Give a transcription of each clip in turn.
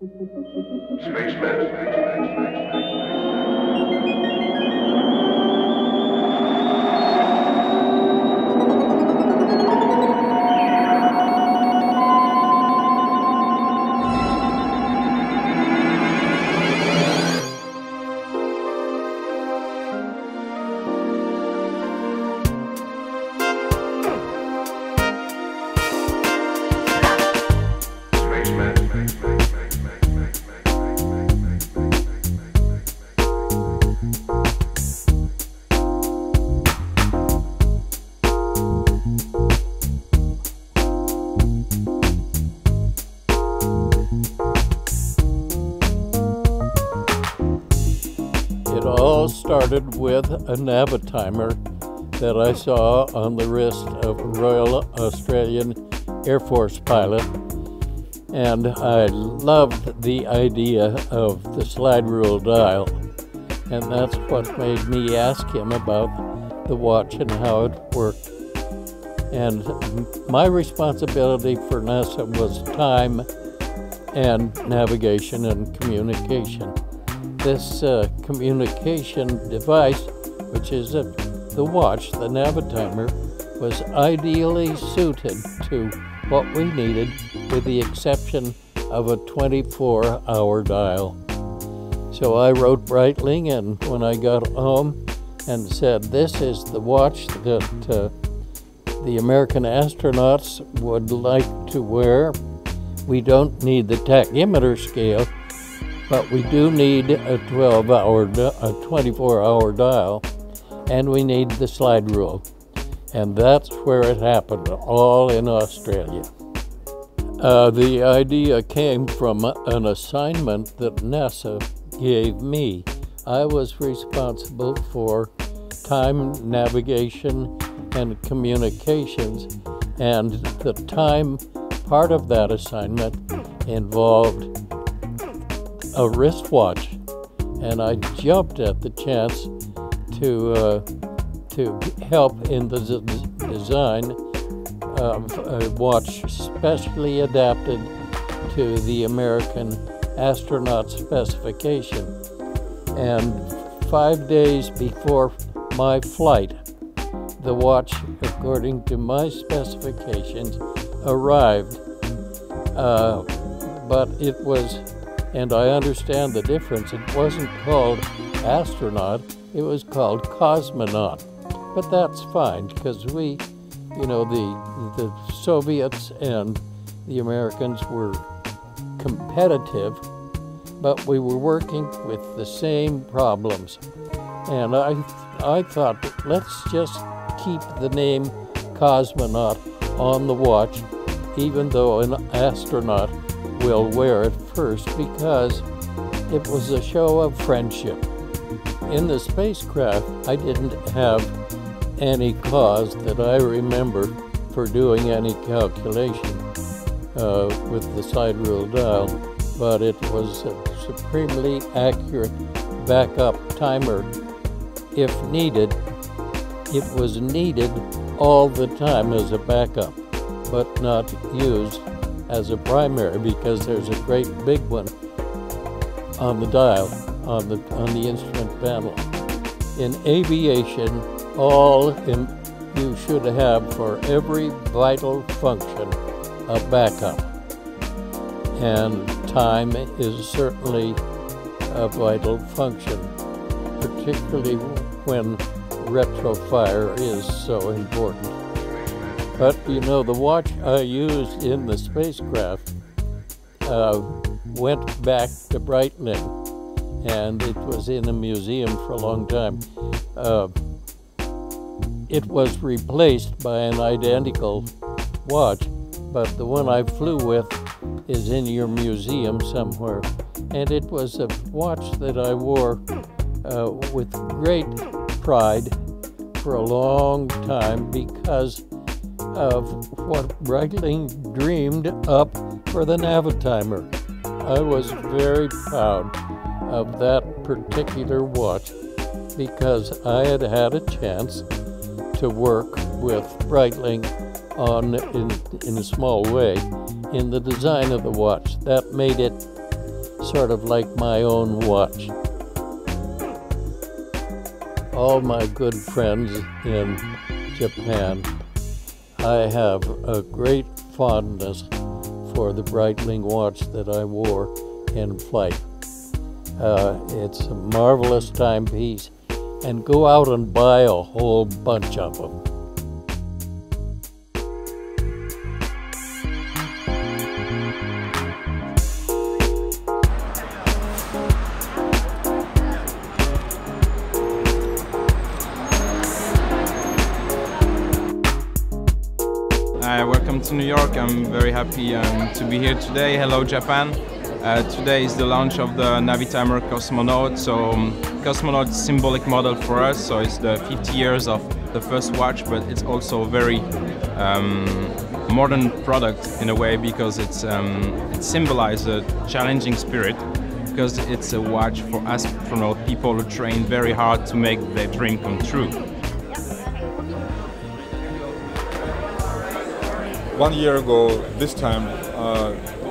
It all started with a Navitimer that I saw on the wrist of a Royal Australian Air Force pilot, and I loved the idea of the slide rule dial, and that's what made me ask him about the watch and how it worked. And my responsibility for NASA was time and navigation and communication. This communication device, which is the watch, the Navitimer, was ideally suited to what we needed, with the exception of a 24-hour dial. So I wrote Breitling, and when I got home and said, this is the watch that the American astronauts would like to wear. We don't need the tachymeter scale, but we do need a 24-hour dial, and we need the slide rule. And that's where it happened, all in Australia. The idea came from an assignment that NASA gave me. I was responsible for time navigation and communications, and the time part of that assignment involved a wristwatch, and I jumped at the chance to help in the design of a watch specially adapted to the American astronaut specification. And 5 days before my flight, the watch, according to my specifications, arrived. But it was, and I understand the difference, it wasn't called astronaut, it was called cosmonaut. But that's fine, because we, you know, the Soviets and the Americans were competitive, but we were working with the same problems. And I thought, let's just keep the name cosmonaut on the watch, even though an astronaut will wear it first, because it was a show of friendship. In the spacecraft, I didn't have any cause that I remember for doing any calculation with the slide rule dial, but it was a supremely accurate backup timer if needed. It was needed all the time as a backup, but not used as a primary, because there's a great big one on the dial, on the instrument panel. In aviation, you should have, for every vital function, a backup. And time is certainly a vital function, particularly when retrofire is so important. But you know, the watch I used in the spacecraft went back to Breitling, and it was in a museum for a long time. It was replaced by an identical watch, but the one I flew with is in your museum somewhere. And it was a watch that I wore with great pride for a long time, because of what Breitling dreamed up for the Navitimer. I was very proud of that particular watch, because I had had a chance to work with Breitling in a small way in the design of the watch. That made it sort of like my own watch. All my good friends in Japan, I have a great fondness for the Breitling watch that I wore in flight. It's a marvelous timepiece, and go out and buy a whole bunch of them. Welcome to New York. I'm very happy to be here today. Hello Japan. Today is the launch of the Navi Timer Cossmo Note. So Cossmo Note is a symbolic model for us. So it's the 50 years of the first watch, but it's also a very modern product in a way because it symbolizes a challenging spirit, because it's a watch for astronaut people who train very hard to make their dream come true. 1 year ago, this time,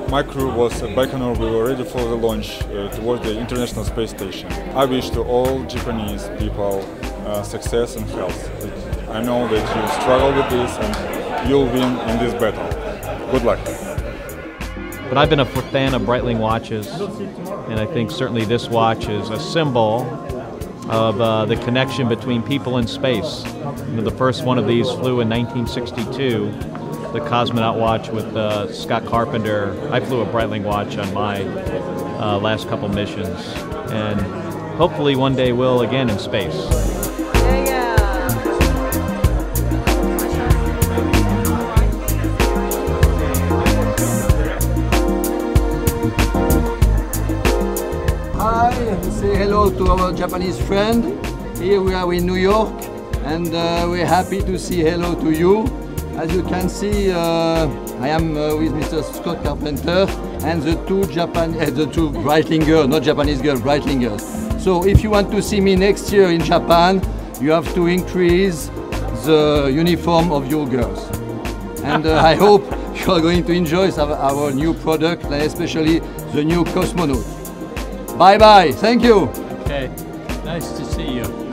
my crew was at Baikonur. We were ready for the launch towards the International Space Station. I wish to all Japanese people success and health. I know that you struggle with this and you'll win in this battle. Good luck. But I've been a fan of Breitling watches, and I think certainly this watch is a symbol of the connection between people and space. You know, the first one of these flew in 1962. The cosmonaut watch with Scott Carpenter. I flew a Breitling watch on my last couple missions, and hopefully one day will again in space. Hi, say hello to our Japanese friend. Here we are in New York, and we're happy to say hello to you. As you can see, I am with Mr. Scott Carpenter and the two Breitling girls, not Japanese girls, Breitling girls. So if you want to see me next year in Japan, you have to increase the uniform of your girls. And I hope you are going to enjoy our new product, and especially the new Cossmo Note. Bye bye, thank you. Okay, nice to see you.